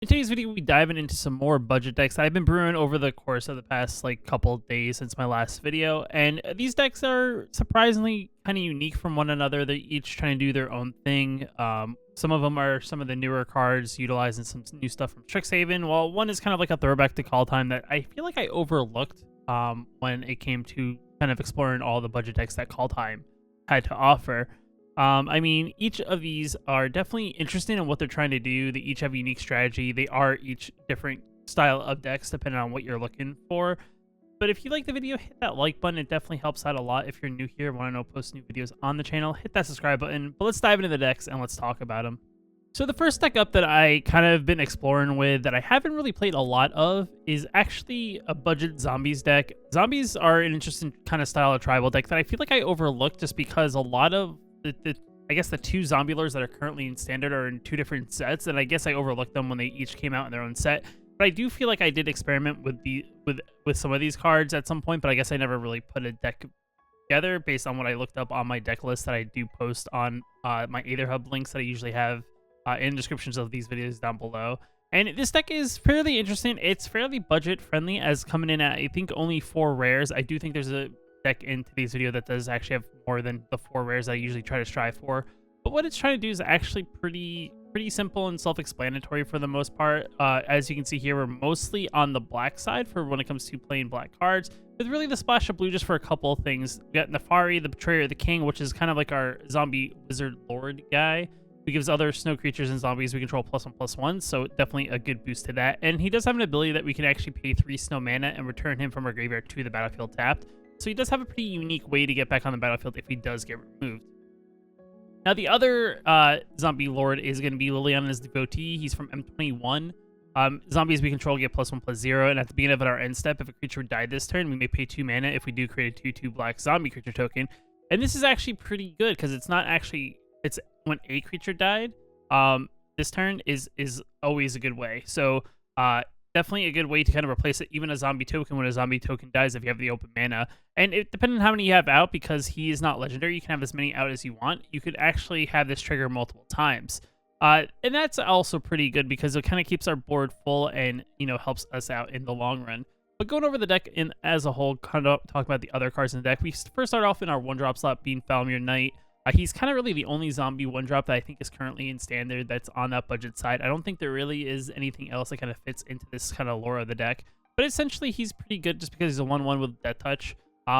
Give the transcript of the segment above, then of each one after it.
In today's video, we'll be diving into some more budget decks I've been brewing over the course of the past couple of days since my last video, and these decks are surprisingly kind of unique from one another. They're each trying to do their own thing. Some of them are some of the newer cards utilizing some new stuff from Strixhaven, while one is kind of like a throwback to Call Time that I feel like I overlooked when it came to kind of exploring all the budget decks that Call Time had to offer. I mean, each of these are definitely interesting in what they're trying to do. They each have a unique strategy. They are each different style of decks depending on what you're looking for. But if you like the video, hit that like button. It definitely helps out a lot. If you're new here, want to know post new videos on the channel, hit that subscribe button. But let's dive into the decks and let's talk about them. So the first deck up that I kind of been exploring with that I haven't really played a lot of is actually a budget zombies deck. Zombies are an interesting kind of style of tribal deck that I feel like I overlooked just because a lot of I guess the two zombie lords that are currently in standard are in two different sets, and I guess I overlooked them when they each came out in their own set. But I do feel like I did experiment with some of these cards at some point, but I guess I never really put a deck together based on what I looked up on my deck list that I do post on my AetherHub links that I usually have in descriptions of these videos down below. And this deck is fairly interesting. It's fairly budget friendly, as coming in at I think only 4 rares. I do think there's a deck in today's video that does actually have more than the 4 rares I usually try to strive for, but what it's trying to do is actually pretty simple and self-explanatory for the most part. As you can see here, we're mostly on the black side for when it comes to playing black cards, with really the splash of blue just for a couple of things. We got Nefari, the Betrayer, the King, which is kind of like our zombie wizard lord guy, who gives other snow creatures and zombies we control +1/+1, so definitely a good boost to that. And he does have an ability that we can actually pay 3 snow mana and return him from our graveyard to the battlefield tapped. So he does have a pretty unique way to get back on the battlefield if he does get removed. Now, the other zombie lord is going to be Liliana's Devotee. He's from M21. Zombies we control get +1/+0, and at the beginning of our end step, if a creature died this turn, we may pay 2 mana if we do create a 2/2 black zombie creature token. And this is actually pretty good because it's not actually... It's when a creature died. This turn is always a good way. So... definitely a good way to kind of replace it, even a zombie token when a zombie token dies if you have the open mana. And depending on how many you have out, because he is not legendary, you can have as many out as you want. You could actually have this trigger multiple times. And that's also pretty good because it kind of keeps our board full and, you know, helps us out in the long run. But going over the deck as a whole, kind of talk about the other cards in the deck. We first start off in our 1-drop slot being Falmir Knight. He's kind of really the only zombie 1-drop that I think is currently in standard that's on that budget side. I don't think there really is anything else that kind of fits into this kind of lore of the deck. But essentially, he's pretty good just because he's a 1/1 with Death Touch,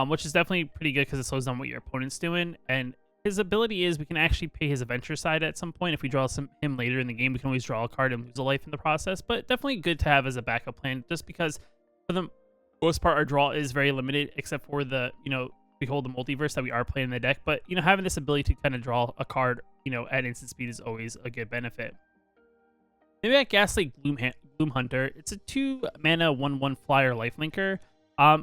which is definitely pretty good because it slows down what your opponent's doing. And his ability is we can actually pay his adventure side at some point. If we draw him later in the game, we can always draw a card and lose a life in the process. But definitely good to have as a backup plan, just because for the most part, our draw is very limited, except for the, you know, Behold the Multiverse that we are playing in the deck. But, you know, having this ability to kind of draw a card, you know, at instant speed is always a good benefit. Then we got Ghastly Gloom Hunter. It's a 2 mana 1/1 flyer lifelinker,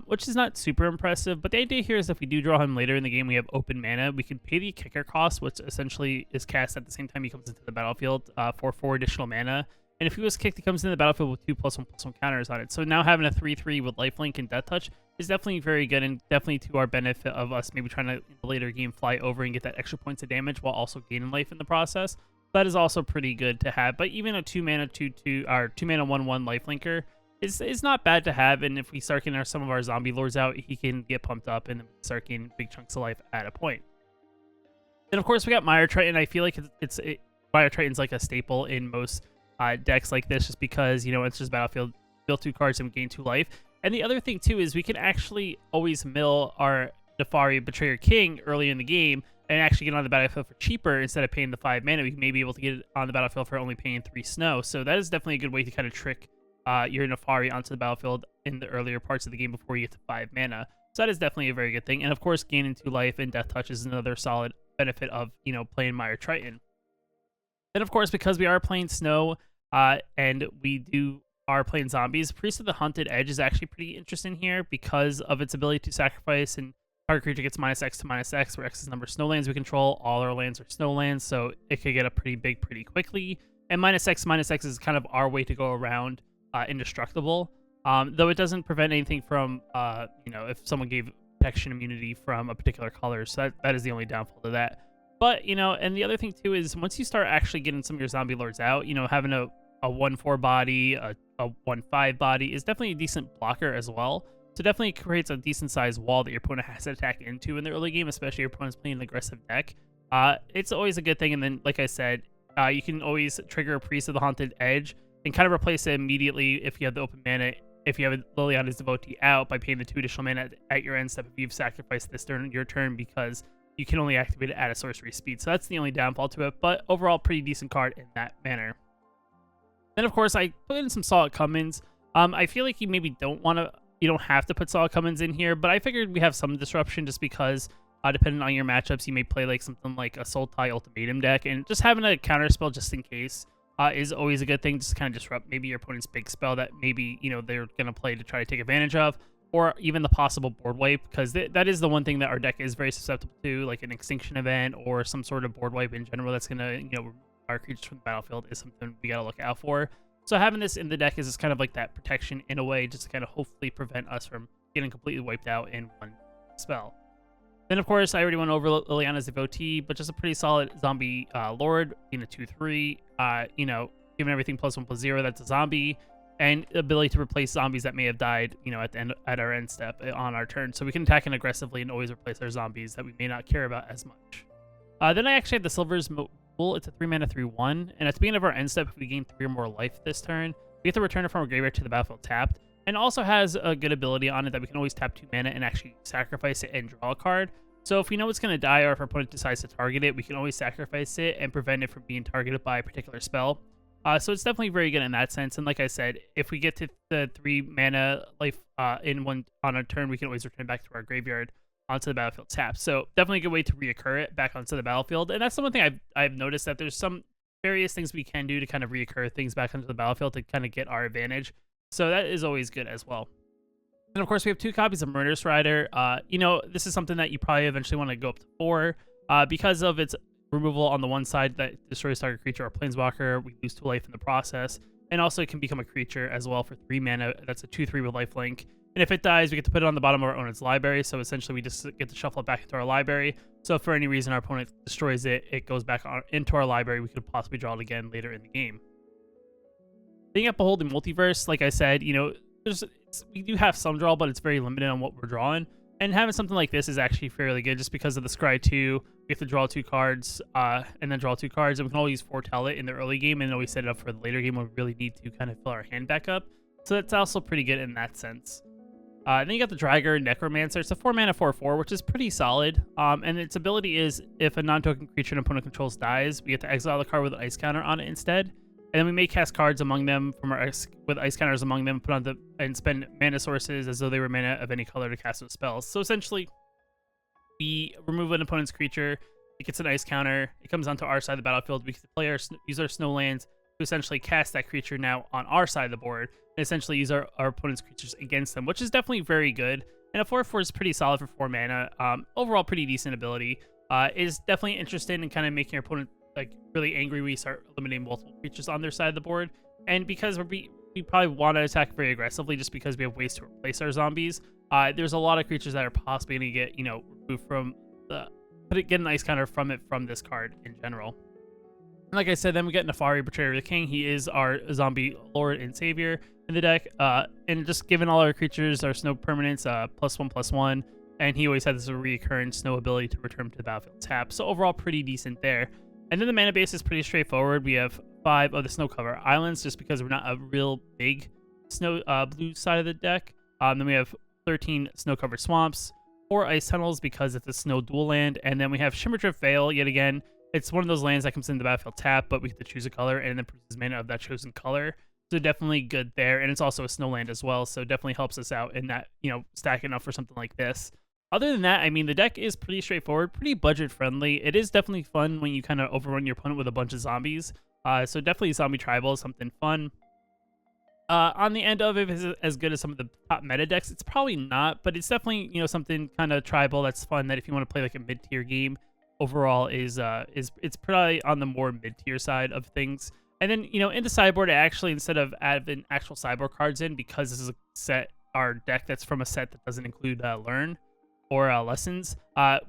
which is not super impressive. But the idea here is if we do draw him later in the game, we have open mana. We can pay the kicker cost, which essentially is cast at the same time he comes into the battlefield for 4 additional mana. And if he was kicked, he comes into the battlefield with 2 +1/+1 counters on it. So now having a 3/3 with lifelink and Death Touch is definitely very good, and definitely to our benefit of us maybe trying to, in the later game, fly over and get that extra points of damage while also gaining life in the process. That is also pretty good to have. But even a 2 mana 2/2 or 2 mana 1/1 lifelinker is not bad to have. And if we start getting some of our zombie lords out, he can get pumped up and start getting big chunks of life at a point. Then of course we got Mire Triton. I feel like Mire Triton's like a staple in most decks like this, just because, you know, it's just battlefield, build 2 cards and gain 2 life. And the other thing too is we can actually always mill our Nefari Betrayer King early in the game and actually get on the battlefield for cheaper. Instead of paying the 5 mana, we may be able to get it on the battlefield for only paying 3 snow. So that is definitely a good way to kind of trick your Nefari onto the battlefield in the earlier parts of the game before you get to 5 mana. So that is definitely a very good thing. And of course, gaining 2 life and Death Touch is another solid benefit of, you know, playing Mire Triton. Then of course, because we are playing snow and we are playing zombies, Priest of the Hunted Edge is actually pretty interesting here because of its ability to sacrifice, and target creature gets -X to -X, where X is the number of snowlands we control. All our lands are snowlands, so it could get up pretty big pretty quickly. And -X is kind of our way to go around indestructible, though it doesn't prevent anything from, you know, if someone gave protection immunity from a particular color. So that is the only downfall to that. But, you know, and the other thing too is once you start actually getting some of your zombie lords out, you know, having a a 1/4 body, a 1/5 body is definitely a decent blocker as well. So definitely creates a decent sized wall that your opponent has to attack into in the early game, especially if your opponent's playing an aggressive deck. It's always a good thing. And then, like I said, you can always trigger a Priest of the Haunted Edge and kind of replace it immediately if you have the open mana. If you have Liliana's Devotee out by paying the 2 additional mana at your end step if you've sacrificed this turn your turn, because you can only activate it at a sorcery speed. So that's the only downfall to it, but overall pretty decent card in that manner. Then of course I put in some Solid Cummins. I feel like you maybe you don't have to put Solid Cummins in here, but I figured we have some disruption just because depending on your matchups, you may play like something like a Sultai Ultimatum deck, and just having a counter spell just in case is always a good thing. Just kind of disrupt maybe your opponent's big spell that maybe they're gonna play to try to take advantage of, or even the possible board wipe, because that is the one thing that our deck is very susceptible to, like an Extinction event or some sort of board wipe in general that's gonna remove our creatures from the battlefield is something we gotta look out for. So having this in the deck is just kind of like that protection in a way, just to kind of hopefully prevent us from getting completely wiped out in one spell. Then, of course, I already went over Liliana's Devotee, but just a pretty solid zombie lord, being a 2/3. Given everything +1/+0, that's a zombie, and the ability to replace zombies that may have died, at our end step on our turn. So we can attack in aggressively and always replace our zombies that we may not care about as much. Then I actually have the Silver's Mool. It's a 3-mana 3/1, and at the beginning of our end step, if we gain 3 or more life this turn, we have to return it from our graveyard to the battlefield tapped. And also has a good ability on it that we can always tap 2 mana and actually sacrifice it and draw a card. So if we know it's going to die, or if our opponent decides to target it, we can always sacrifice it and prevent it from being targeted by a particular spell. So it's definitely very good in that sense. And like I said, if we get to the 3 mana life on a turn, we can always return it back to our graveyard onto the battlefield tapped. So definitely a good way to reoccur it back onto the battlefield. And that's the one thing I've noticed, that there's some various things we can do to kind of reoccur things back onto the battlefield to kind of get our advantage. So that is always good as well. And of course, we have 2 copies of Murderous Rider. This is something that you probably eventually want to go up to 4 because of its removal on the one side that destroys target creature or planeswalker. We lose 2 life in the process. And also it can become a creature as well for 3 mana. That's a 2/3 with lifelink. And if it dies, we get to put it on the bottom of our opponent's library. So essentially we just get to shuffle it back into our library. So if for any reason our opponent destroys it, it goes back into our library. We could possibly draw it again later in the game. Being at Behold the Multiverse, like I said, we do have some draw, but it's very limited on what we're drawing. And having something like this is actually fairly good just because of the Scry 2. We have to draw 2 cards and then draw 2 cards. And we can always foretell it in the early game and always set it up for the later game when we really need to kind of fill our hand back up. So that's also pretty good in that sense. Then you got the Dragger Necromancer. It's a 4-mana 4/4, which is pretty solid. And its ability is if a non-token creature an opponent controls dies, we get to exile the card with an ice counter on it instead. And then we may cast cards among them with ice counters among them, and spend mana sources as though they were mana of any color to cast those spells. So essentially, we remove an opponent's creature, it gets an ice counter, it comes onto our side of the battlefield, we can use our snowlands to essentially cast that creature now on our side of the board, and essentially use our opponent's creatures against them, which is definitely very good. And a 4/4 is pretty solid for 4 mana. Overall, pretty decent ability. Is definitely interested in kind of making your opponent really angry when you start eliminating multiple creatures on their side of the board. And because we probably want to attack very aggressively just because we have ways to replace our zombies, there's a lot of creatures that are possibly going to get removed from get an ice counter from this card in general. And like I said, then we get Nefari, Betrayer of the King. He is our zombie lord and savior in the deck, and just given all our creatures our snow permanents +1/+1, and he always has this recurring snow ability to return to the battlefield tap. So overall pretty decent there. And then the mana base is pretty straightforward. We have 5 of the snow cover islands just because we're not a real big snow blue side of the deck. Then we have 13 snow covered swamps, 4 ice tunnels because it's a snow dual land, and then we have Shimmerdrift Vale yet again. It's one of those lands that comes into the battlefield tap, but we get to choose a color and then produces mana of that chosen color. So definitely good there, and it's also a snow land as well, so definitely helps us out in that, stacking up for something like this. Other than that, I mean, the deck is pretty straightforward, pretty budget friendly. It is definitely fun when you kind of overrun your opponent with a bunch of zombies. So definitely Zombie Tribal is something fun. On the end of it, is it as good as some of the top meta decks? It's probably not, but it's definitely something kind of tribal that's fun. That if you want to play like a mid tier game, overall is it's probably on the more mid tier side of things. And then in the sideboard, I actually, instead of adding actual sideboard cards in, because this is a set, our deck that's from a set that doesn't include Learn or Lessons,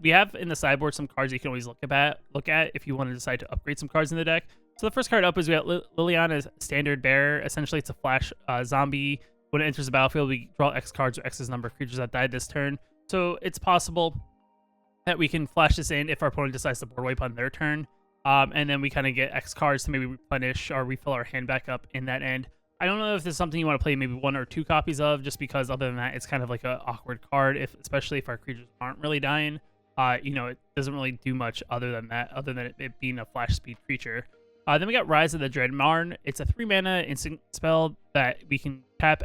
we have in the sideboard some cards you can always look at if you want to decide to upgrade some cards in the deck. So the first card up is we got Liliana's Standard Bearer. Essentially, it's a flash zombie. When it enters the battlefield, we draw X cards or X's number of creatures that died this turn. So it's possible that we can flash this in if our opponent decides to board wipe on their turn. And then we kind of get X cards to maybe replenish or refill our hand back up in that end. I don't know if this is something you want to play maybe 1 or 2 copies of, just because other than that, it's kind of like an awkward card, especially if our creatures aren't really dying. It doesn't really do much other than that, other than it being a flash speed creature. Then we got Rise of the Dreadmarn. It's a 3-mana instant spell that we can tap,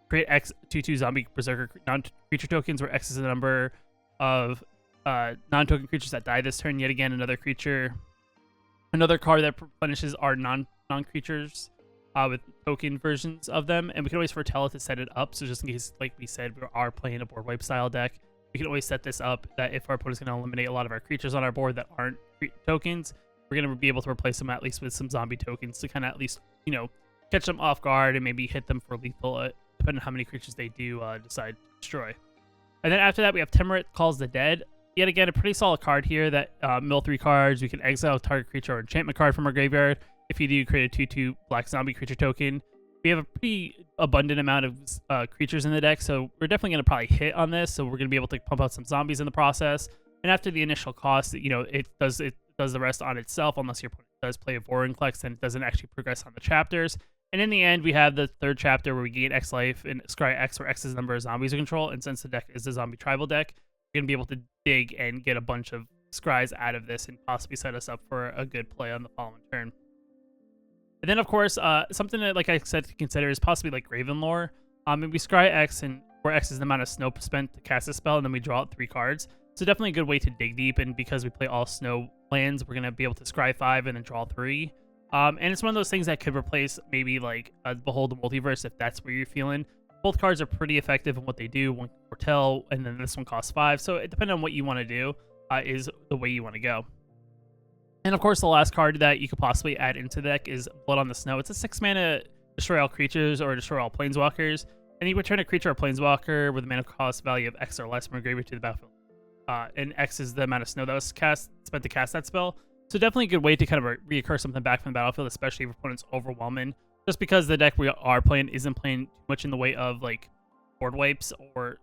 create X 2/2 zombie berserker non-creature tokens, where X is the number of non-token creatures that die this turn. Yet again, another card that replenishes our non-creatures with token versions of them, and we can always foretell it to set it up. So just in case, like we said, we are playing a board wipe style deck, we can always set this up that if our opponent's going to eliminate a lot of our creatures on our board that aren't tokens, we're going to be able to replace them at least with some zombie tokens to kind of at least, catch them off guard and maybe hit them for lethal, depending on how many creatures they do decide to destroy. And then after that, we have Temerith Calls the Dead. Yet again, a pretty solid card here that mill 3 cards. We can exile a target creature or enchantment card from our graveyard. If you do, create a 2/2 black zombie creature token. We have a pretty abundant amount of creatures in the deck, so we're definitely going to probably hit on this. So we're going to be able to pump out some zombies in the process. And after the initial cost, it does the rest on itself, unless your opponent does play a Vorinclex, and it doesn't actually progress on the chapters. And in the end, we have the 3rd chapter where we gain X life and scry X, where X is the number of zombies we control. And since the deck is a zombie tribal deck, we're going to be able to dig and get a bunch of scries out of this and possibly set us up for a good play on the following turn. And then, of course, something that, like I said, to consider is possibly like Ravenlore. And we scry X, and where X is the amount of snow spent to cast a spell, and then we draw out 3 cards. So definitely a good way to dig deep, and because we play all snow lands, we're going to be able to scry 5 and then draw 3. And it's one of those things that could replace maybe like Behold the Multiverse if that's where you're feeling. Both cards are pretty effective in what they do. One can foretell, and then this one costs 5. So it depends on what you want to do, is the way you want to go. And of course, the last card that you could possibly add into the deck is Blood on the Snow. It's a 6-mana destroy all creatures or destroy all planeswalkers. And you return a creature or planeswalker with a mana cost value of X or less from your graveyard to the battlefield. And X is the amount of snow that was spent to cast that spell. So definitely a good way to kind of reoccur something back from the battlefield, especially if your opponent's overwhelming. Just because the deck we are playing isn't playing too much in the way of like board wipes or,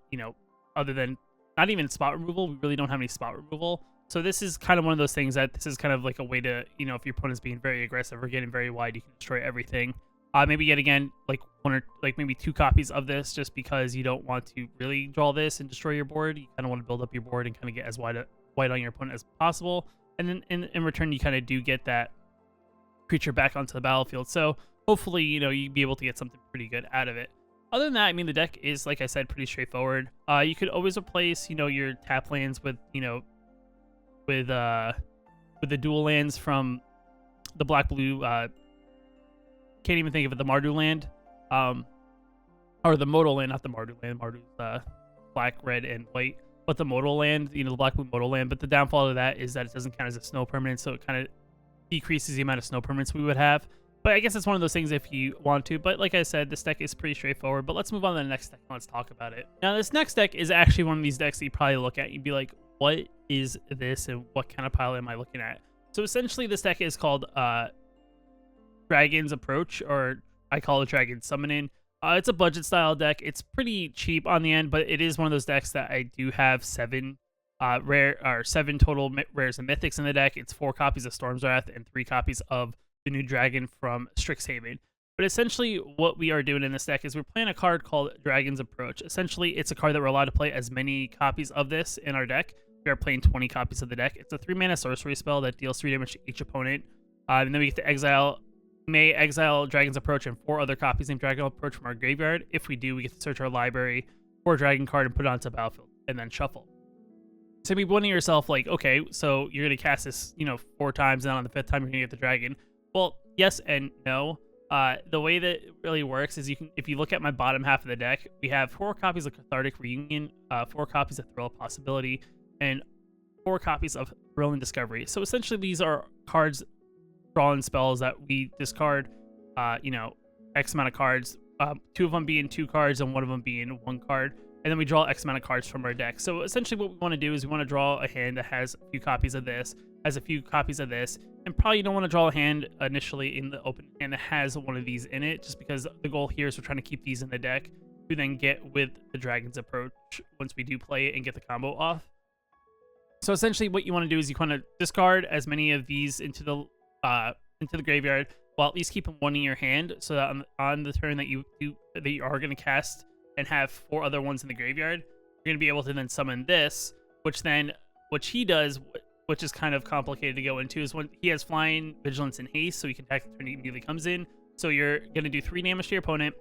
other than not even spot removal. We really don't have any spot removal. So this is kind of one of those things that this is kind of like a way to, if your opponent's being very aggressive or getting very wide, you can destroy everything. Maybe yet again, like 1 or like maybe 2 copies of this, just because you don't want to really draw this and destroy your board. You kind of want to build up your board and kind of get as wide on your opponent as possible. And then in return, you kind of do get that creature back onto the battlefield. So hopefully, you'd be able to get something pretty good out of it. Other than that, I mean, the deck is, like I said, pretty straightforward. You could always replace, your tap lands with, with the dual lands from the black-blue, can't even think of it, the Mardu land, or the modal land, not the Mardu land. Mardu's black, red, and white, but the modal land, the black-blue modal land. But the downfall of that is that it doesn't count as a snow permanent, so it kind of decreases the amount of snow permanents we would have. But I guess it's one of those things if you want to. But like I said, this deck is pretty straightforward. But let's move on to the next deck and let's talk about it. Now, this next deck is actually one of these decks that you probably look at and you'd be like, what is this and what kind of pile am I looking at? So essentially, this deck is called Dragon's Approach, or I call it Dragon Summoning. It's a budget style deck. It's pretty cheap on the end, but it is one of those decks that I do have 7 total rares and mythics in the deck. It's 4 copies of Storm's Wrath and 3 copies of the new dragon from Strixhaven. But essentially what we are doing in this deck is we're playing a card called Dragon's Approach. Essentially, it's a card that we're allowed to play as many copies of this in our deck. We are playing 20 copies of the deck. It's a 3-mana sorcery spell that deals 3 damage to each opponent. And then we get to exile Dragon's Approach and 4 other copies named Dragon Approach from our graveyard. If we do, we get to search our library for a dragon card and put it onto the battlefield and then shuffle. So you'd be wondering to yourself, like, okay, so you're going to cast this, 4 times, and then on the 5th time you're going to get the dragon. Well, yes and no. The way that it really works is if you look at my bottom half of the deck, we have 4 copies of Cathartic Reunion, 4 copies of Thrill of Possibility, and 4 copies of Thrill and Discovery. So essentially, these are cards, drawing spells that we discard, X amount of cards, 2 of them being 2 cards and 1 of them being 1 card. And then we draw X amount of cards from our deck. So essentially what we want to do is we want to draw a hand that has a few copies of this. has a few copies of this, and probably you don't want to draw a hand initially in the open and that has one of these in it, just because the goal here is we're trying to keep these in the deck to then get with the Dragon's Approach once we do play it and get the combo off. So essentially what you want to do is you want to discard as many of these into the graveyard, while at least keeping one in your hand, so that on the turn that you are going to cast and have 4 other ones in the graveyard, you're going to be able to then summon this, which he does, which is kind of complicated to go into, is when he has flying, vigilance, and haste, so he can attack the turn he immediately comes in. So you're going to do 3 damage to your opponent,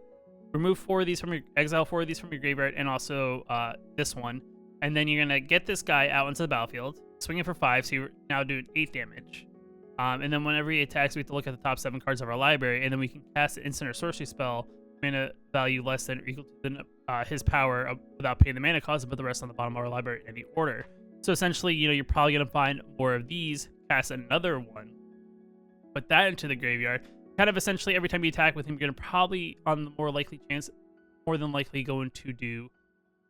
remove 4 of these from your exile, 4 of these from your graveyard, and also this one. And then you're going to get this guy out into the battlefield, swing it for 5, so you're now doing 8 damage. And then whenever he attacks, we have to look at the top 7 cards of our library, and then we can cast an instant or sorcery spell, mana value less than or equal to his power without paying the mana cost, and put the rest on the bottom of our library in any order. So essentially, you're probably going to find more of these, cast another one, put that into the graveyard. Kind of essentially every time you attack with him, you're going to probably, on the more than likely going to do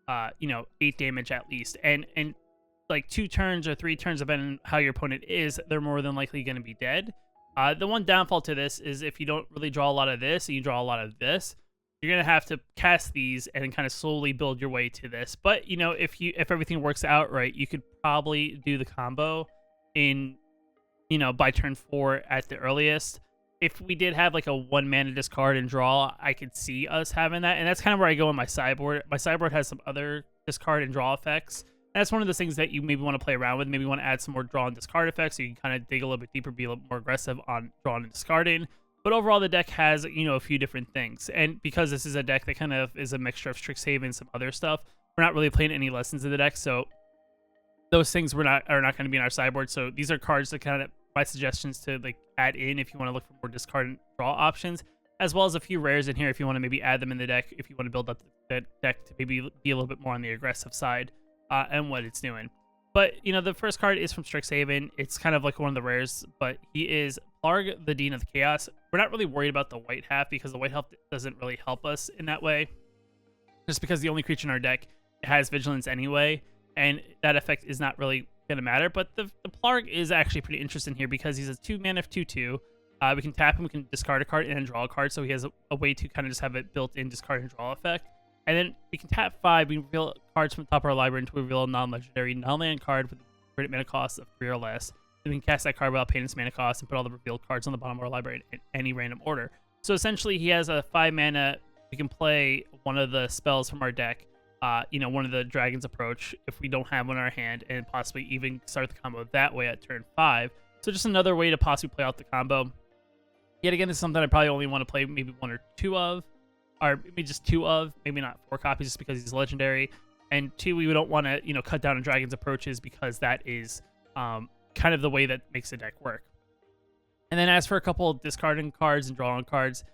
8 damage at least. And like 2 turns or 3 turns, depending on how your opponent is, they're more than likely going to be dead. The one downfall to this is if you don't really draw a lot of this and you draw a lot of this, you're going to have to cast these and then kind of slowly build your way to this. But, if everything works out right, you could probably do the combo in, by turn 4 at the earliest. If we did have like a 1 mana discard and draw, I could see us having that. And that's kind of where I go in my sideboard. My sideboard has some other discard and draw effects. And that's one of the things that you maybe want to play around with. Maybe you want to add some more draw and discard effects, so you can kind of dig a little bit deeper, be a little more aggressive on drawing and discarding. But overall, the deck has, a few different things. And because this is a deck that kind of is a mixture of Strixhaven and some other stuff, we're not really playing any lessons in the deck. So those things are not going to be in our sideboard. So these are cards that kind of my suggestions to like add in if you want to look for more discard and draw options, as well as a few rares in here if you want to maybe add them in the deck, if you want to build up that deck to maybe be a little bit more on the aggressive side and what it's doing. But, the first card is from Strixhaven. It's kind of like one of the rares, but he is Plarg, the Dean of the Chaos. We're not really worried about the white half because the white half doesn't really help us in that way, just because the only creature in our deck has vigilance anyway, and that effect is not really going to matter. But the Plarg is actually pretty interesting here because he's a 2 mana 2/2. We can tap him, we can discard a card and then draw a card, so he has a way to kind of just have it built-in discard and draw effect. And then we can tap 5, we can reveal cards from the top of our library into a reveal non-legendary non-land card with a credit mana cost of 3 or less. Then we can cast that card without paying its mana cost and put all the revealed cards on the bottom of our library in any random order. So essentially, he has a 5 mana. We can play one of the spells from our deck, one of the Dragon's Approach, if we don't have one in our hand, and possibly even start the combo that way at turn 5. So just another way to possibly play out the combo. Yet again, this is something I probably only want to play maybe 1 or 2 of, or maybe just 2 of, maybe not 4 copies just because he's legendary. And 2, we don't want to, cut down on Dragon's Approaches because that is kind of the way that makes the deck work. And then as for a couple of discarding cards and drawing cards,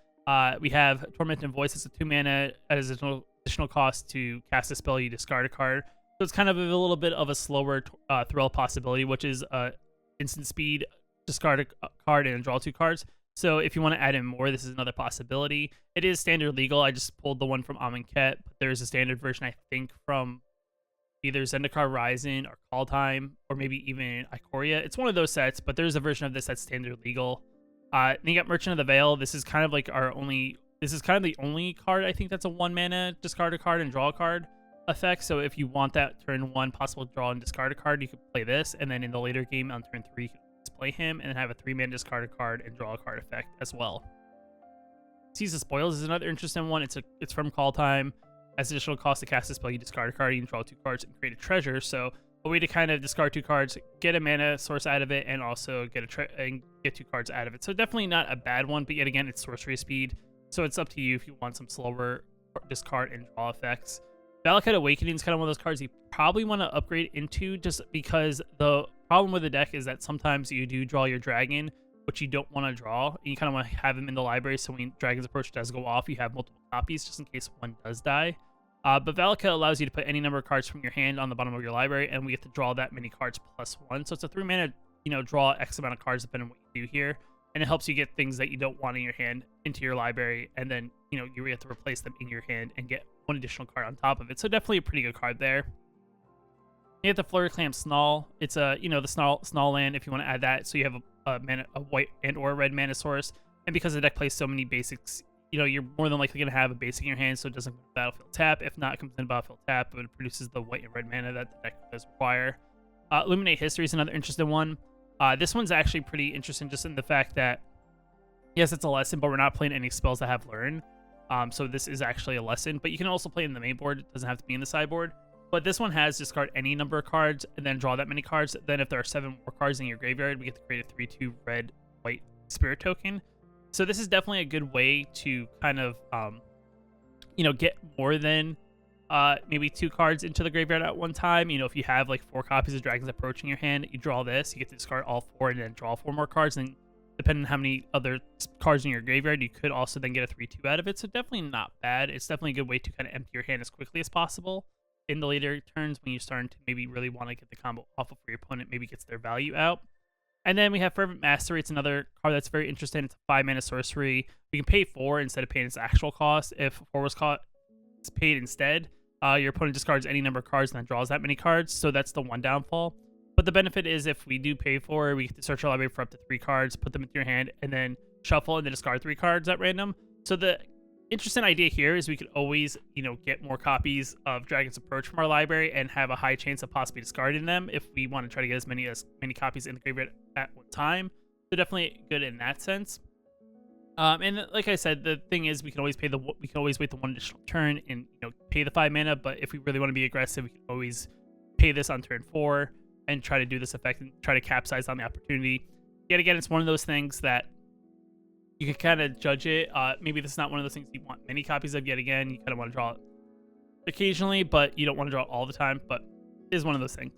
we have Tormented Voice. It's a 2 mana as additional cost to cast a spell. You discard a card. So it's kind of a little bit of a slower thrill possibility, which is instant speed, discard a card and draw 2 cards. So if you want to add in more, this is another possibility. It is standard legal. I just pulled the one from Amonkhet, but there's a standard version, I think, from either Zendikar Rising or Call Time, or maybe even Ikoria. It's one of those sets, but there's a version of this that's standard legal. Then you got Merchant of the Veil. This is kind of like this is kind of the only card I think that's a 1 mana discard a card and draw a card effect. So if you want that turn 1 possible draw and discard a card, you could play this, and then in the later game on turn 3, you can play him and then have a 3 mana discard a card and draw a card effect as well. Seize the Spoils is another interesting one. It's from Call Time. As additional cost to cast a spell, you discard a card, you can draw 2 cards and create a treasure. So a way to kind of discard 2 cards, get a mana source out of it, and also get 2 cards out of it. So definitely not a bad one, but yet again, it's sorcery speed. So it's up to you if you want some slower discard and draw effects. Valakut Awakening is kind of one of those cards you probably want to upgrade into, just because the problem with the deck is that sometimes you do draw your dragon, which you don't want to draw, and you kind of want to have him in the library, so when Dragon's Approach does go off, you have multiple copies just in case one does die. But Valakut allows you to put any number of cards from your hand on the bottom of your library, and we get to draw that many cards plus 1. So it's a 3 mana, draw X amount of cards depending on what you do here, and it helps you get things that you don't want in your hand into your library, and then you have to replace them in your hand and get 1 additional card on top of it. So definitely a pretty good card there. You have the Flurry Clamp Snarl. It's a, the Snarl land if you want to add that. So you have a white and or a red mana source. And because the deck plays so many basics, you're more than likely going to have a basic in your hand, so it doesn't go to battlefield tap. If not, it comes in battlefield tap, but it produces the white and red mana that the deck does require. Illuminate History is another interesting one. This one's actually pretty interesting just in the fact that, yes, it's a lesson, but we're not playing any spells that have Learn. So this is actually a lesson, but you can also play in the main board. It doesn't have to be in the sideboard. But this one has discard any number of cards and then draw that many cards. Then if there are 7 more cards in your graveyard, we get to create a 3/2 red-white spirit token. So this is definitely a good way to kind of, get more than maybe 2 cards into the graveyard at one time. If you have like 4 copies of Dragon's Approach in your hand, you draw this, you get to discard all 4 and then draw 4 more cards. And depending on how many other cards in your graveyard, you could also then get a 3/2 out of it. So definitely not bad. It's definitely a good way to kind of empty your hand as quickly as possible in the later turns when you're starting to maybe really want to get the combo off before your opponent maybe gets their value out. And then we have Fervent Mastery. It's another card that's very interesting. It's a 5 mana sorcery. We can pay 4 instead of paying its actual cost. If 4 was paid instead, your opponent discards any number of cards and then draws that many cards. So that's the one downfall. But the benefit is if we do pay 4, we get to search our library for up to 3 cards, put them into your hand, and then shuffle and then discard 3 cards at random. So the interesting idea here is we could always, get more copies of Dragon's Approach from our library and have a high chance of possibly discarding them if we want to try to get as many copies in the graveyard at one time. So definitely good in that sense. And like I said, the thing is we can always wait the 1 additional turn and pay the 5 mana. But if we really want to be aggressive, we can always pay this on turn 4 and try to do this effect and try to capitalize on the opportunity. Yet again, it's one of those things that you can kind of judge it. Maybe this is not one of those things you want many copies of. Yet again, you kind of want to draw it occasionally, but you don't want to draw it all the time. But it is one of those things.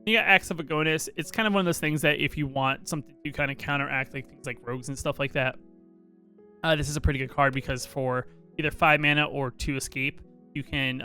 You got Acts of Agonis. It's kind of one of those things that if you want something to kind of counteract like things like rogues and stuff like that, this is a pretty good card because for either 5 mana or 2 escape, you can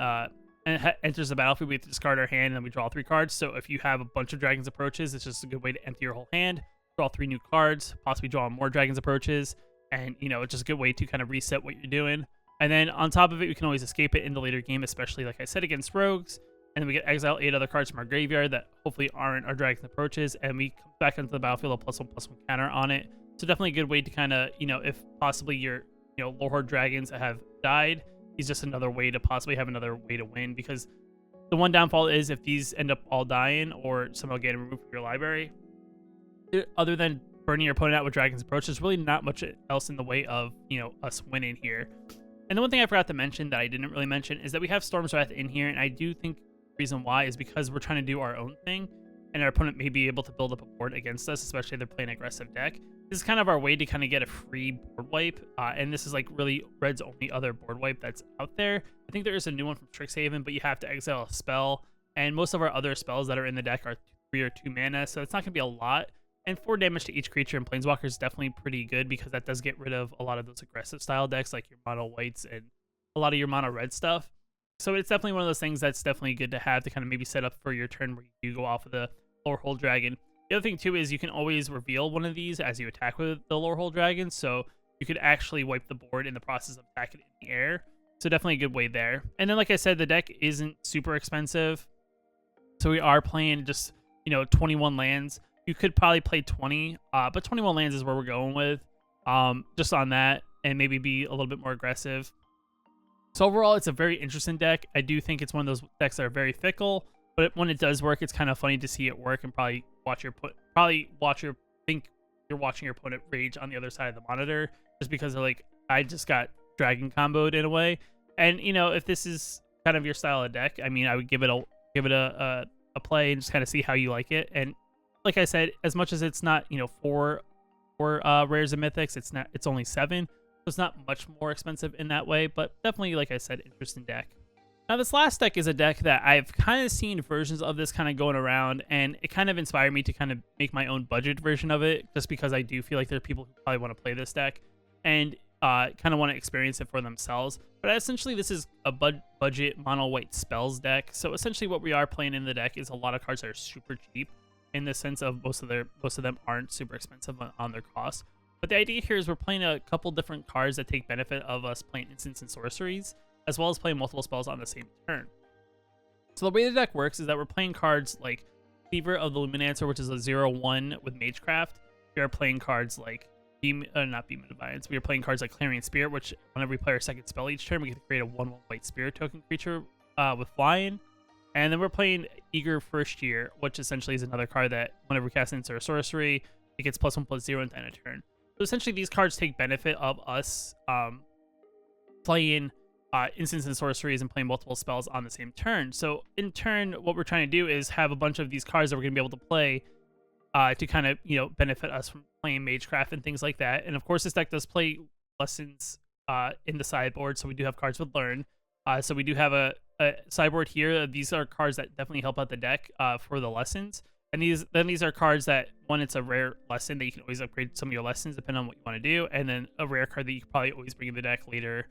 enters the battlefield. We have to discard our hand and then we draw 3 cards. So if you have a bunch of Dragon's Approaches, it's just a good way to empty your whole hand, draw 3 new cards, possibly draw more Dragon's Approaches. And, it's just a good way to kind of reset what you're doing. And then on top of it, we can always escape it in the later game, especially, like I said, against rogues. And then we get exile 8 other cards from our graveyard that hopefully aren't our Dragon's Approaches. And we come back into the battlefield a +1/+1 counter on it. So definitely a good way to kind of, if possibly your, Lorehold Dragons have died, is just another way to possibly have another way to win. Because the one downfall is if these end up all dying or somehow getting removed from your library, other than burning your opponent out with Dragon's Approach, there's really not much else in the way of, us winning here. And the one thing I forgot to mention that I didn't really mention is that we have Storm's Wrath in here, and I do think the reason why is because we're trying to do our own thing, and our opponent may be able to build up a board against us, especially if they're playing an aggressive deck. This is kind of our way to kind of get a free board wipe, and this is like really Red's only other board wipe that's out there. I think there is a new one from Strixhaven, but you have to exile a spell, and most of our other spells that are in the deck are 3 or 2 mana, so it's not going to be a lot. And 4 damage to each creature in Planeswalker is definitely pretty good because that does get rid of a lot of those aggressive style decks like your mono whites and a lot of your mono red stuff. So it's definitely one of those things that's definitely good to have to kind of maybe set up for your turn where you do go off of the Lorehold Dragon. The other thing too is you can always reveal one of these as you attack with the Lorehold Dragon, so you could actually wipe the board in the process of attacking in the air. So definitely a good way there. And then like I said, the deck isn't super expensive. So we are playing just, 21 lands. You could probably play 20, but 21 lands is where we're going with, just on that, and maybe be a little bit more aggressive. So overall, it's a very interesting deck. I do think it's one of those decks that are very fickle, but when it does work, it's kind of funny to see it work and probably think you're watching your opponent rage on the other side of the monitor, just because they're like, I just got dragon comboed in a way. And if this is kind of your style of deck, I mean, I would give it a play and just kind of see how you like it. And like I said, as much as it's not, 4 rares and mythics, it's only 7. So it's not much more expensive in that way, but definitely, like I said, interesting deck. Now, this last deck is a deck that I've kind of seen versions of this kind of going around, and it kind of inspired me to kind of make my own budget version of it, just because I do feel like there are people who probably want to play this deck and kind of want to experience it for themselves. But essentially, this is a budget mono white spells deck. So essentially, what we are playing in the deck is a lot of cards that are super cheap, in the sense of most of them aren't super expensive on their cost. But the idea here is we're playing a couple different cards that take benefit of us playing instants and sorceries, as well as playing multiple spells on the same turn. So the way the deck works is that we're playing cards like Cleaver of the Luminancer, which is a 0/1 with Magecraft. We are playing cards like not Beam of Defiance. We are playing cards like Clarion Spirit, which whenever we play our second spell each turn, we get to create a 1/1 white spirit token creature with flying. And then we're playing Eager First Year, which essentially is another card that whenever we cast into a sorcery, it gets +1/+0 at the end of turn. So essentially, these cards take benefit of us playing instants and sorceries and playing multiple spells on the same turn. So in turn, what we're trying to do is have a bunch of these cards that we're going to be able to play to kind of, benefit us from playing Magecraft and things like that. And of course, this deck does play lessons in the sideboard, so we do have cards with Learn. So we do have a sideboard here. These are cards that definitely help out the deck for the lessons. And these are cards that, one, it's a rare lesson that you can always upgrade some of your lessons depending on what you want to do, and then a rare card that you can probably always bring in the deck later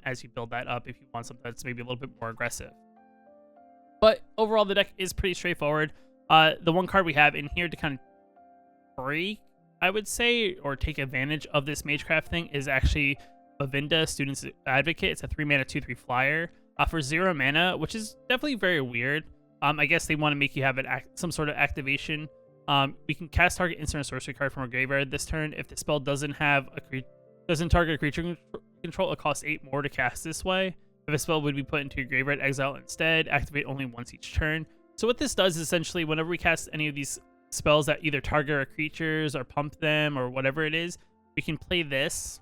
as you build that up if you want something that's maybe a little bit more aggressive. But overall, the deck is pretty straightforward. The one card we have in here to kind of break, I would say, or take advantage of this Magecraft thing is actually Bavinda, Student's Advocate. It's a 3-mana 2/3 flyer for 0 mana, which is definitely very weird. I guess they want to make you have some sort of activation. We can cast target instant or sorcery card from our graveyard this turn. If the spell doesn't target a creature control, it costs 8 more to cast this way. If a spell would be put into your graveyard, exile instead. Activate only once each turn. So what this does is essentially whenever we cast any of these spells that either target our creatures or pump them or whatever it is, we can play this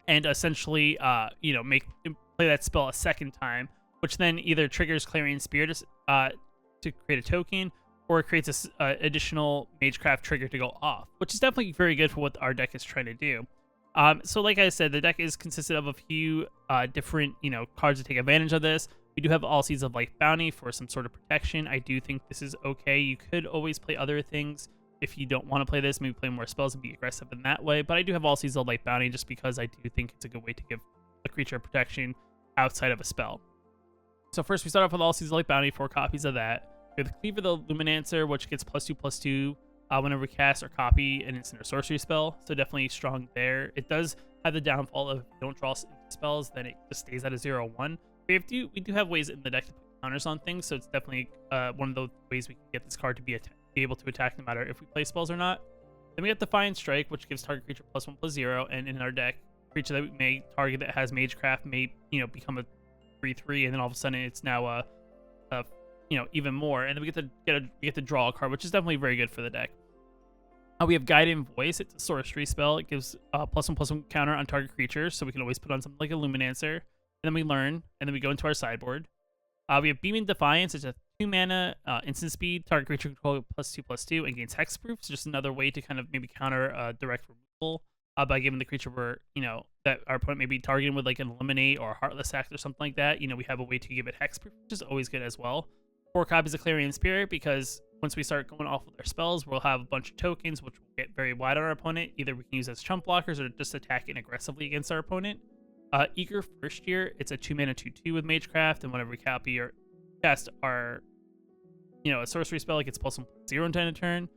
and essentially, play that spell a second time, which then either triggers Clarion Spirit to create a token, or it creates a additional Magecraft trigger to go off, which is definitely very good for what our deck is trying to do. So like I said, the deck is consisted of a few different, cards to take advantage of this. We do have All Seeds of Life Bounty for some sort of protection. I do think this is okay. You could always play other things if you don't want to play this. Maybe play more spells and be aggressive in that way. But I do have All Seeds of Life Bounty just because I do think it's a good way to give a creature protection outside of a spell. So first we start off with All Seeds of Life Bounty, 4 copies of that. We have Cleaver the Luminancer, which gets +2/+2 whenever we cast or copy an instant or sorcery spell. So definitely strong there. It does have the downfall of if you don't draw spells, then it just stays at a 0/1. We do have ways in the deck to put counters on things, so it's definitely one of those ways we can get this card to be able to attack no matter if we play spells or not. Then we have Defiant Strike, which gives target creature +1/+0, and in our deck, creature that we may target that has Magecraft may become a 3/3, and then all of a sudden it's now even more, and then we get to draw a card, which is definitely very good for the deck. We have Guiding Voice. It's a sorcery spell. It gives +1/+1 counter on target creature, so we can always put on something like a Luminancer. And then we learn, and then we go into our sideboard. We have Beaming Defiance. It's a 2-mana instant speed. Target creature control +2/+2 and gains hexproof. So just another way to kind of maybe counter direct removal by giving the creature that our opponent may be targeting with like an Eliminate or a Heartless Act or something like that. We have a way to give it hexproof, which is always good as well. 4 copies of Clarion Spirit, because once we start going off with our spells, we'll have a bunch of tokens, which will get very wide on our opponent. Either we can use as chump blockers or just attacking aggressively against our opponent. Eager First Year, it's a 2-mana 2/2 with Magecraft, and whenever we copy or cast our, a sorcery spell, it gets +1/+0 until end of turn.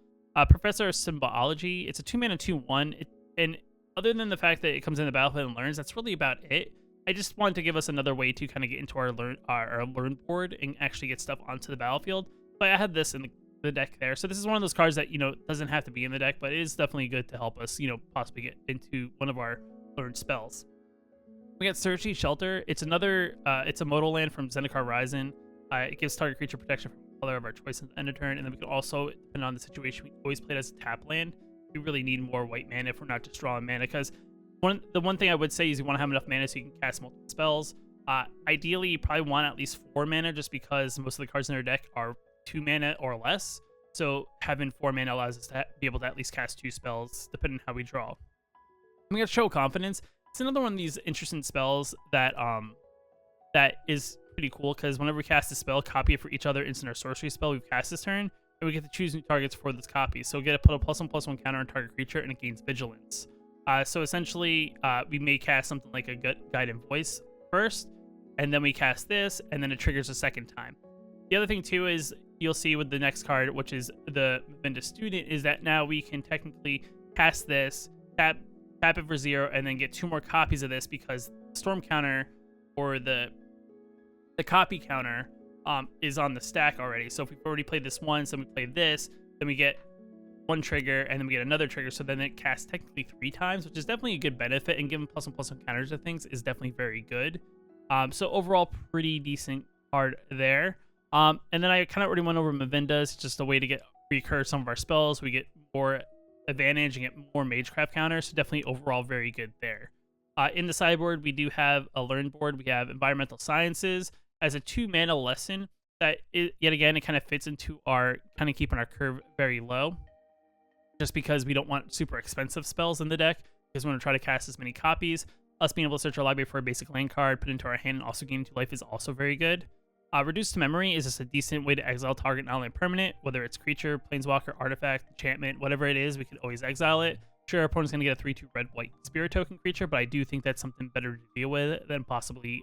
Professor of Symbology, it's a 2-mana 2/1, and other than the fact that it comes in the battlefield and learns, that's really about it. I just wanted to give us another way to kind of get into our learn board and actually get stuff onto the battlefield. But I had this in the deck there, so this is one of those cards that doesn't have to be in the deck, but it is definitely good to help us possibly get into one of our learned spells. We got Searchy Shelter. It's it's a modal land from Zendikar Rising. It gives target creature protection from color of our choice at the end of turn, and then we can also, depending on the situation, we always play it as a tap land. We really need more white mana if we're not just drawing mana, because the one thing I would say is you want to have enough mana so you can cast multiple spells. Ideally, you probably want at least 4 mana, just because most of the cards in our deck are 2 mana or less. So having 4 mana allows us to be able to at least cast 2 spells, depending on how we draw. We got Show Confidence. It's another one of these interesting spells that is pretty cool, because whenever we cast a spell, copy it for each other instant or sorcery spell we've cast this turn, and we get to choose new targets for this copy. So we get to put a +1/+1 counter on target creature, and it gains Vigilance. So essentially, we may cast something like a Guiding Voice first, and then we cast this, and then it triggers a second time. The other thing too is you'll see with the next card, which is the Bavinda Student, is that now we can technically cast this, tap it for 0, and then get 2 more copies of this, because Storm counter or the copy counter is on the stack already. So if we've already played this once, then we play this, then we get one trigger, and then we get another trigger. So then it casts technically 3 times, which is definitely a good benefit. And giving +1/+1 counters to things is definitely very good. So overall, pretty decent card there. And then I kind of already went over Mavinda. It's just a way to get recur some of our spells. We get more advantage and get more Magecraft counters. So definitely overall very good there. In the sideboard, we do have a learn board. We have Environmental Sciences as a 2-mana lesson that, yet again, it kind of fits into our kind of keeping our curve very low, just because we don't want super expensive spells in the deck, because we want to try to cast as many copies. Us being able to search our library for a basic land card, put into our hand, and also gain 2 life is also very good. Reduced to Memory is just a decent way to exile target non-land permanent, whether it's creature, planeswalker, artifact, enchantment, whatever it is, we can always exile it. Sure, our opponent's going to get a 3/2 red-white spirit token creature, but I do think that's something better to deal with than possibly,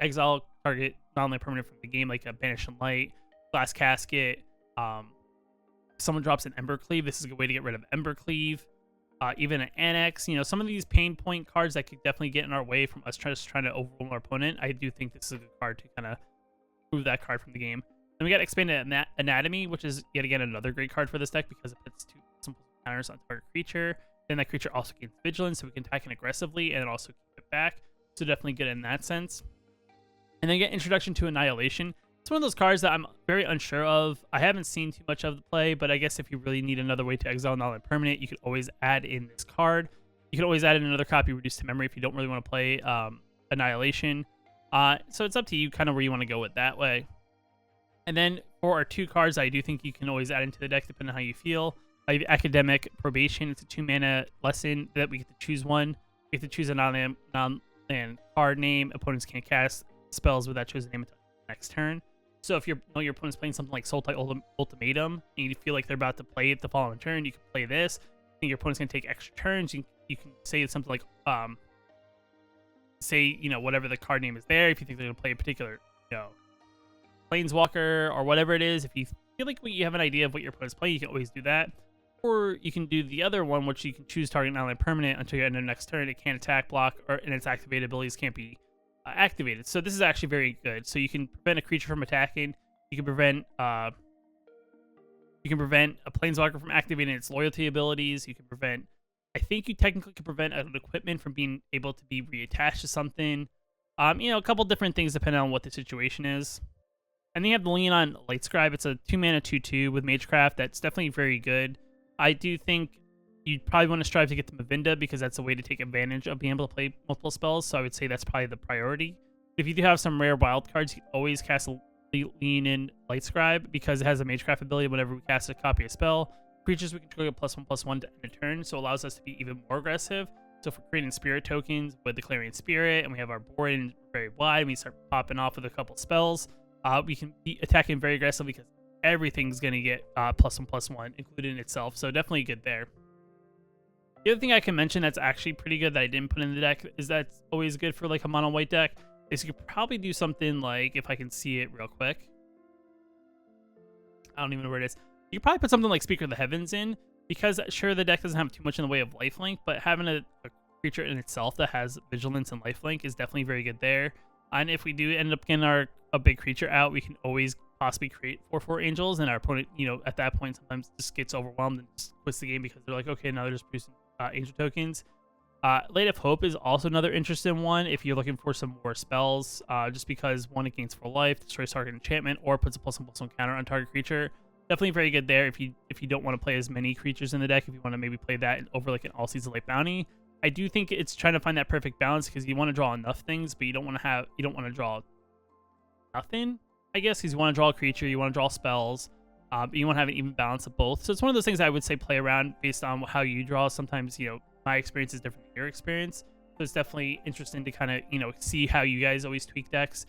exile target non-land permanent from the game, like a Banish and Light, Glass Casket. Someone drops an Embercleave. This is a good way to get rid of Embercleave. Even an Annex. Some of these pain point cards that could definitely get in our way from us just trying to overwhelm our opponent. I do think this is a good card to kind of remove that card from the game. Then we got Expanded Anatomy, which is yet again another great card for this deck because it puts 2 simple counters on target creature. Then that creature also gains Vigilance, so we can attack it aggressively and also keep it back. So definitely good in that sense. And then get Introduction to Annihilation. It's one of those cards that I'm very unsure of. I haven't seen too much of the play, but I guess if you really need another way to exile non-land permanent, you could always add in this card. You can always add in another copy reduced to memory if you don't really want to play Annihilation. So it's up to you kind of where you want to go with that way. And then for our 2 cards, I do think you can always add into the deck depending on how you feel. I have Academic Probation. It's a 2-mana lesson that we get to choose one. We get to choose a non-land card name. Opponents can't cast spells with that chosen name until next turn. So if your opponent's playing something like Sultai Ultimatum, and you feel like they're about to play it the following turn, you can play this. I think your opponent's going to take extra turns. You can say something like, whatever the card name is there. If you think they're going to play a particular, Planeswalker or whatever it is, if you feel like you have an idea of what your opponent's playing, you can always do that. Or you can do the other one, which you can choose target non-land permanent until your end of next turn. It can't attack, block, and its activated abilities can't be activated. So this is actually very good. So you can prevent a creature from attacking. You can prevent a planeswalker from activating its loyalty abilities. You can prevent, I think you technically can prevent an equipment from being able to be reattached to something. A couple different things depending on what the situation is. And then you have the Leonon Lightscribe. It's a 2-mana 2/2 with Magecraft. That's definitely very good. I do think you'd probably want to strive to get the Mavinda because that's a way to take advantage of being able to play multiple spells. So I would say that's probably the priority. If you do have some rare wild cards, you can always cast a Leonon Lightscribe because it has a Magecraft ability. Whenever we cast a copy of spell, creatures we control get +1/+1 to end a turn, so it allows us to be even more aggressive. So if we're creating spirit tokens with the Clarion Spirit and we have our board and very wide and we start popping off with a couple spells, we can be attacking very aggressively because everything's going to get +1/+1 included in itself. So definitely good there. The other thing I can mention that's actually pretty good that I didn't put in the deck is that's always good for like a mono white deck is you could probably do something like, if I can see it real quick, I don't even know where it is. You could probably put something like Speaker of the Heavens in because sure the deck doesn't have too much in the way of lifelink, but having a creature in itself that has vigilance and lifelink is definitely very good there. And if we do end up getting a big creature out, we can always possibly create 4/4 angels, and our opponent, at that point sometimes just gets overwhelmed and just quits the game because they're like, okay, now they're just producing angel tokens. Light of Hope is also another interesting one if you're looking for some more spells, just because one, it gains 4 life, destroys target enchantment, or puts a +1/+1 counter on target creature. Definitely very good there if you don't want to play as many creatures in the deck, if you want to maybe play that over like an all season late bounty. I do think it's trying to find that perfect balance because you want to draw enough things, but you don't want to draw nothing, I guess, because you want to draw a creature, you want to draw spells, but you want to have an even balance of both. So it's one of those things I would say play around based on how you draw. Sometimes, my experience is different than your experience. So it's definitely interesting to kind of, see how you guys always tweak decks.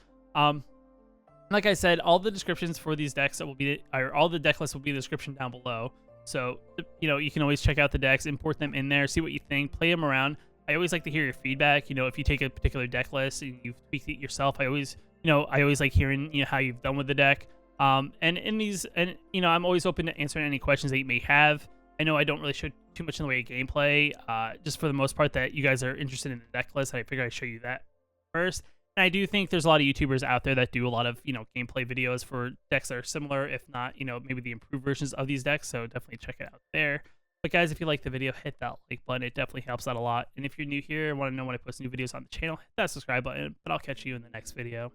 Like I said, all the descriptions for these decks all the deck lists will be in the description down below. So, you can always check out the decks, import them in there, see what you think, play them around. I always like to hear your feedback. If you take a particular deck list and you've tweaked it yourself, I always like hearing, how you've done with the deck. I'm always open to answering any questions that you may have. I know I don't really show too much in the way of gameplay, just for the most part that you guys are interested in the deck list. I figured I'd show you that first. And I do think there's a lot of YouTubers out there that do a lot of, gameplay videos for decks that are similar, if not, maybe the improved versions of these decks. So definitely check it out there. But guys, if you like the video, hit that like button. It definitely helps out a lot. And if you're new here and want to know when I post new videos on the channel, hit that subscribe button. But I'll catch you in the next video.